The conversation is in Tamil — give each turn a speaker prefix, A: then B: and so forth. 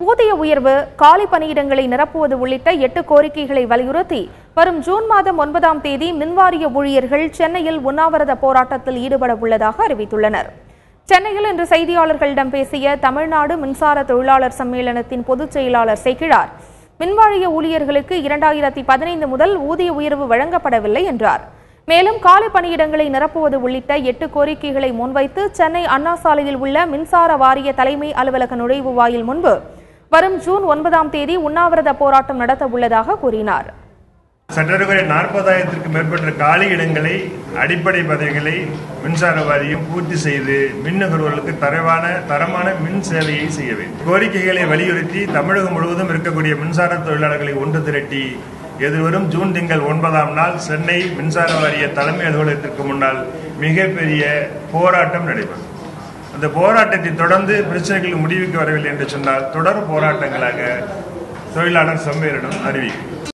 A: ஊதிய உயர்வு, காலி பணியிடங்களை நிரப்புவது உள்ளிட்ட 8 கோரிக்கைகளை வலியுறுத்தி வரும் ஜூன் மாதம் 9ஆம் தேதி மின்வாரிய ஊழியர்கள் சென்னையில் உண்ணாவிரத போராட்டத்தில் ஈடுபட உள்ளதாக அறிவித்துள்ளனர். சென்னையில் இன்று செய்தியாளர்களிடம் பேசிய தமிழ்நாடு மின்சார தொழிலாளர் சம்மேளனத்தின் பொதுச் செயலாளர் சேக்கிழார், மின்வாரிய ஊழியர்களுக்கு 2015 முதல் ஊதிய உயர்வு வழங்கப்படவில்லை என்றார். மேலும் காலி பணியிடங்களை நிரப்புவது உள்ளிட்ட 8 கோரிக்கைகளை முன்வைத்து சென்னை அண்ணா சாலையில் உள்ள மின்சார வாரிய தலைமை அலுவலக நுழைவு வாயில் முன்பு வரும் ஜூன் 9ஆம் தேதி உண்ணாவிரத போராட்டம் நடத்த உள்ளதாக கூறினார்.
B: சட்டத்துறை 40,000க்கும் மேற்பட்ட காலி இடங்களை, அடிப்படை பதவிகளை மின்சார வாரியம் பூர்த்தி செய்து மின் நுகர்வோர்களுக்கு தரமான மின் சேவையை செய்ய வேண்டும். கோரிக்கைகளை வலியுறுத்தி தமிழகம் முழுவதும் இருக்கக்கூடிய மின்சார தொழிலாளர்களை ஒன்று திரட்டி எதிர்வரும் ஜூன் திங்கள் 9ஆம் நாள் சென்னை மின்சார வாரிய தலைமை அலுவலகத்திற்கு முன்னால் மிகப்பெரிய போராட்டம் நடைபெறும். அந்த போராட்டத்தை தொடர்ந்து பிரச்சனைகள் முடிவுக்கு வரவில்லை என்று சொன்னால் தொடர் போராட்டங்களாக தொழிலாளர் சம்மேளனம் அறிவிக்கும்.